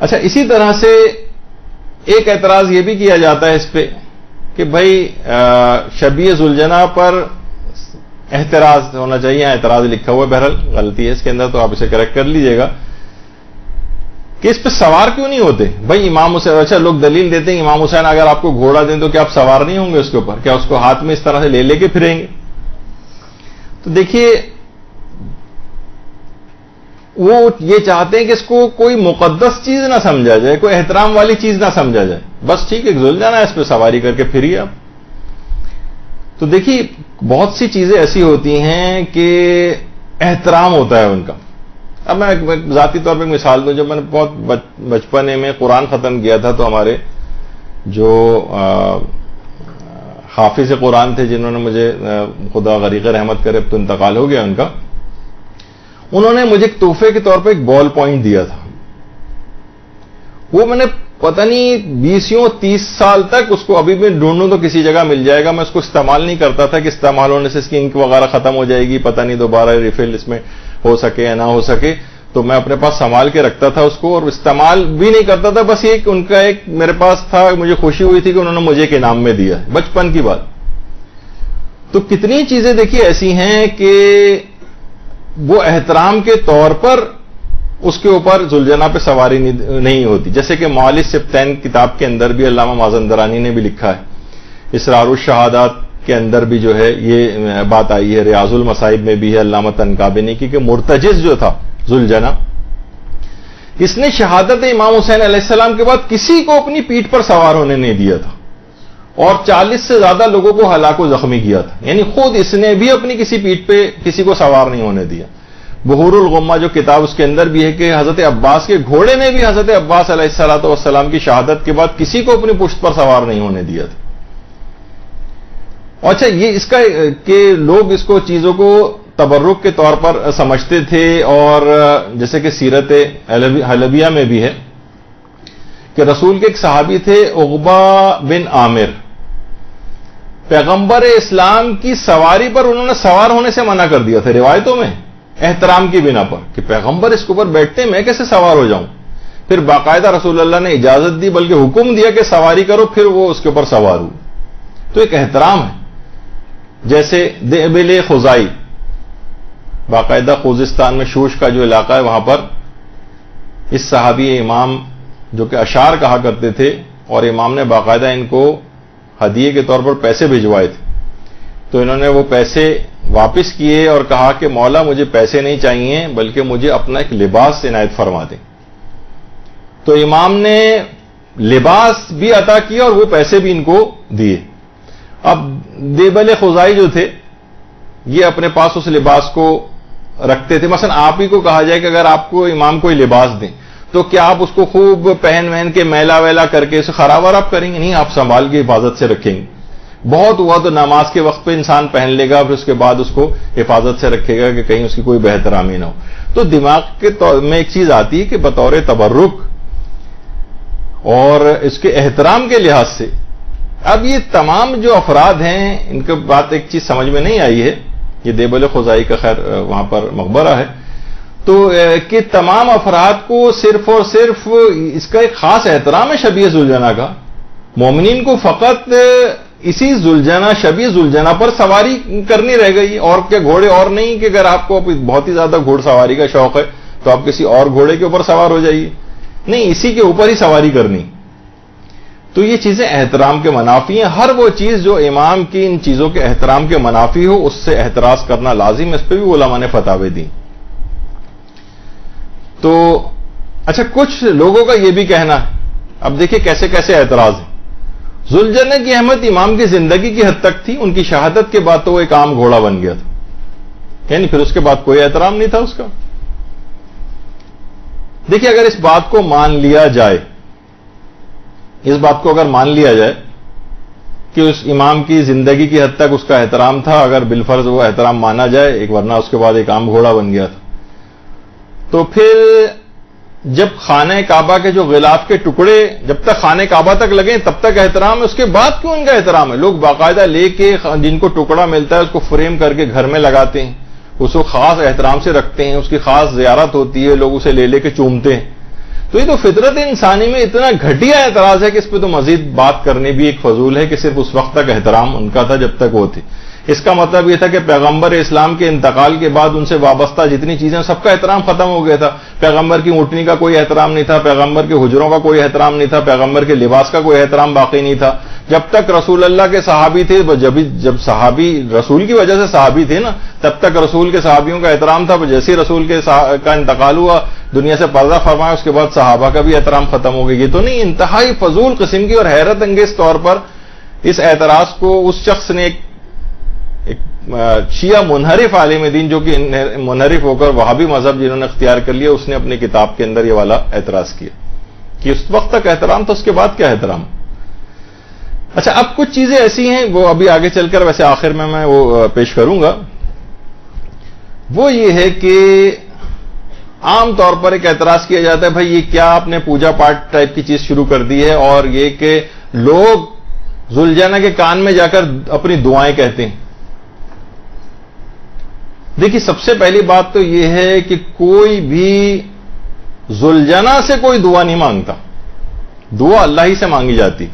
اچھا، اسی طرح سے ایک اعتراض یہ بھی کیا جاتا ہے اس پہ کہ بھائی شبیہ ذوالجناح پر احتراز ہونا چاہیے. اعتراض لکھا ہوا ہے، بہرحال غلطی ہے اس کے اندر، تو آپ اسے کریکٹ کر لیجئے گا کہ اس پہ سوار کیوں نہیں ہوتے. بھائی امام حسین، اچھا لوگ دلیل دیتے ہیں امام حسین اگر آپ کو گھوڑا دیں تو کیا آپ سوار نہیں ہوں گے اس کے اوپر؟ کیا اس کو ہاتھ میں اس طرح سے لے کے پھریں گے؟ تو دیکھیے وہ یہ چاہتے ہیں کہ اس کو کوئی مقدس چیز نہ سمجھا جائے، کوئی احترام والی چیز نہ سمجھا جائے. بس ٹھیک ہے، ذوالجناح اس پہ سواری کر کے پھریے آپ. تو دیکھیے بہت سی چیزیں ایسی ہوتی ہیں کہ احترام ہوتا ہے ان کا. اب میں ذاتی طور پہ ایک مثال دوں. جب میں نے بہت بچپنے میں قرآن ختم کیا تھا تو ہمارے جو حافظ قرآن تھے، جنہوں نے مجھے خدا غریق رحمت کرے، اب تو انتقال ہو گیا ان کا، انہوں نے مجھے ایک تحفے کے طور پہ ایک بال پوائنٹ دیا تھا. وہ میں نے پتہ نہیں 20-30 سال تک اس کو ابھی بھی ڈھونڈوں تو کسی جگہ مل جائے گا. میں اس کو استعمال نہیں کرتا تھا کہ استعمال ہونے سے اس کی انک وغیرہ ختم ہو جائے گی، پتہ نہیں دوبارہ ریفل اس میں ہو سکے یا نہ ہو سکے. تو میں اپنے پاس سنبھال کے رکھتا تھا اس کو، اور استعمال بھی نہیں کرتا تھا. بس یہ ان کا ایک میرے پاس تھا، مجھے خوشی ہوئی تھی کہ انہوں نے مجھے ایک انعام میں دیا. بچپن کی بات. تو کتنی چیزیں دیکھیے ایسی ہیں کہ وہ احترام کے طور پر اس کے اوپر ذوالجناح پہ سواری نہیں ہوتی. جیسے کہ معالج سبتین کتاب کے اندر بھی علامہ مازندرانی نے بھی لکھا ہے، اسرار الشہادات کے اندر بھی جو ہے یہ بات آئی ہے، ریاض المصائب میں بھی ہے علامہ تنکابنی کی، کہ مرتجز جو تھا ذوالجناح، اس نے شہادت امام حسین علیہ السلام کے بعد کسی کو اپنی پیٹھ پر سوار ہونے نہیں دیا تھا، اور 40 سے زیادہ لوگوں کو ہلاک و زخمی کیا تھا. یعنی خود اس نے بھی اپنی کسی پیٹھ پہ کسی کو سوار نہیں ہونے دیا. بحور الغمہ جو کتاب، اس کے اندر بھی ہے کہ حضرت عباس کے گھوڑے نے بھی حضرت عباس علیہ السلام کی شہادت کے بعد کسی کو اپنی پشت پر سوار نہیں ہونے دیا تھا. اچھا یہ اس کا کہ لوگ اس کو چیزوں کو تبرک کے طور پر سمجھتے تھے، اور جیسے کہ سیرت حلبیہ میں بھی ہے کہ رسول کے ایک صحابی تھے عقبہ بن عامر، پیغمبر اسلام کی سواری پر انہوں نے سوار ہونے سے منع کر دیا تھا روایتوں میں، احترام کی بنا پر، کہ پیغمبر اس کے اوپر بیٹھتے میں کیسے سوار ہو جاؤں. پھر باقاعدہ رسول اللہ نے اجازت دی، بلکہ حکم دیا کہ سواری کرو، پھر وہ اس کے اوپر سوار ہو. تو ایک احترام ہے. جیسے دیبل خزائی، باقاعدہ خوزستان میں شوش کا جو علاقہ ہے وہاں پر اس صحابی امام جو کہ اشعار کہا کرتے تھے، اور امام نے باقاعدہ ان کو ہدیے کے طور پر پیسے بھجوائے تھے. تو انہوں نے وہ پیسے واپس کیے اور کہا کہ مولا مجھے پیسے نہیں چاہیے، بلکہ مجھے اپنا ایک لباس عنایت فرما دیں. تو امام نے لباس بھی عطا کیا اور وہ پیسے بھی ان کو دیے. اب دیبل خزائی جو تھے یہ اپنے پاس اس لباس کو رکھتے تھے. مثلا آپ ہی کو کہا جائے کہ اگر آپ کو امام کوئی لباس دیں تو کیا آپ اس کو خوب پہن کے میلا ویلا کر کے اسے خراب وراب کریں گے؟ نہیں، آپ سنبھال کے حفاظت سے رکھیں گے. بہت ہوا تو نماز کے وقت پہ انسان پہن لے گا، پھر اس کے بعد اس کو حفاظت سے رکھے گا کہ کہیں اس کی کوئی بہترامی نہ ہو. تو دماغ کے میں ایک چیز آتی ہے کہ بطور تبرک اور اس کے احترام کے لحاظ سے، اب یہ تمام جو افراد ہیں ان کے بات ایک چیز سمجھ میں نہیں آئی ہے. یہ دیبل خزائی کا خیر وہاں پر مقبرہ ہے، تو کہ تمام افراد کو صرف اور صرف اس کا ایک خاص احترام ہے شبیہ ذوالجناح کا. مومنین کو فقط اسی شبیہ ذوالجناح پر سواری کرنی رہ گئی، اور کیا گھوڑے اور نہیں کہ اگر آپ کو بہت ہی زیادہ گھوڑ سواری کا شوق ہے تو آپ کسی اور گھوڑے کے اوپر سوار ہو جائیے. نہیں، اسی کے اوپر ہی سواری کرنی. تو یہ چیزیں احترام کے منافی ہیں. ہر وہ چیز جو امام کی ان چیزوں کے احترام کے منافی ہو اس سے احتراز کرنا لازم ہے. اس پہ بھی علماء نے فتاوی دی. تو اچھا کچھ لوگوں کا یہ بھی کہنا ہے، اب دیکھیں کیسے کیسے اعتراض ہیں. ذوالجناح کی اہمیت امام کی زندگی کی حد تک تھی، ان کی شہادت کے بعد تو وہ ایک عام گھوڑا بن گیا تھا، یعنی پھر اس کے بعد کوئی احترام نہیں تھا اس کا. دیکھیں اگر اس بات کو مان لیا جائے، اس بات کو اگر مان لیا جائے کہ اس امام کی زندگی کی حد تک اس کا احترام تھا، اگر بالفرض وہ احترام مانا جائے، ایک ورنہ اس کے بعد ایک عام گھوڑا بن گیا تھا، تو پھر جب خانہ کعبہ کے جو غلاف کے ٹکڑے جب تک خانہ کعبہ تک لگیں تب تک احترام ہے، اس کے بعد کیوں ان کا احترام ہے؟ لوگ باقاعدہ لے کے جن کو ٹکڑا ملتا ہے اس کو فریم کر کے گھر میں لگاتے ہیں، اس کو خاص احترام سے رکھتے ہیں، اس کی خاص زیارت ہوتی ہے، لوگ اسے لے کے چومتے ہیں. تو یہ تو فطرت انسانی میں اتنا گھٹیا اعتراض ہے کہ اس پہ تو مزید بات کرنی بھی ایک فضول ہے کہ صرف اس وقت تک احترام ان کا تھا جب تک وہ تھے. اس کا مطلب یہ تھا کہ پیغمبر اسلام کے انتقال کے بعد ان سے وابستہ جتنی چیزیں سب کا احترام ختم ہو گیا تھا. پیغمبر کی اونٹنی کا کوئی احترام نہیں تھا, پیغمبر کے حجروں کا کوئی احترام نہیں تھا, پیغمبر کے لباس کا کوئی احترام باقی نہیں تھا. جب تک رسول اللہ کے صحابی تھے, جب صحابی رسول کی وجہ سے صحابی تھے نا, تب تک رسول کے صحابیوں کا احترام تھا. جیسے ہی رسول کا انتقال ہوا, دنیا سے پردہ فرمایا, اس کے بعد صحابہ کا بھی احترام ختم ہو گیا. یہ تو نہیں, انتہائی فضول قسم کی اور حیرت انگیز طور پر اس اعتراض کو اس شخص نے ایک شیعہ منحرف عالم دین, جو کہ منحرف ہو کر وہابی مذہب جنہوں نے اختیار کر لیا, اس نے اپنی کتاب کے اندر یہ والا اعتراض کیا کہ اس وقت تک احترام تھا, اس کے بعد کیا احترام. اچھا, اب کچھ چیزیں ایسی ہیں وہ ابھی آگے چل کر ویسے آخر میں وہ پیش کروں گا. وہ یہ ہے کہ عام طور پر ایک اعتراض کیا جاتا ہے, بھائی یہ کیا آپ نے پوجا پاٹ ٹائپ کی چیز شروع کر دی ہے, اور یہ کہ لوگ ذوالجنہ کے کان میں جا کر اپنی دعائیں کہتے ہیں. دیکھیے, سب سے پہلی بات تو یہ ہے کہ کوئی بھی ذوالجنہ سے کوئی دعا نہیں مانگتا, دعا اللہ ہی سے مانگی جاتی.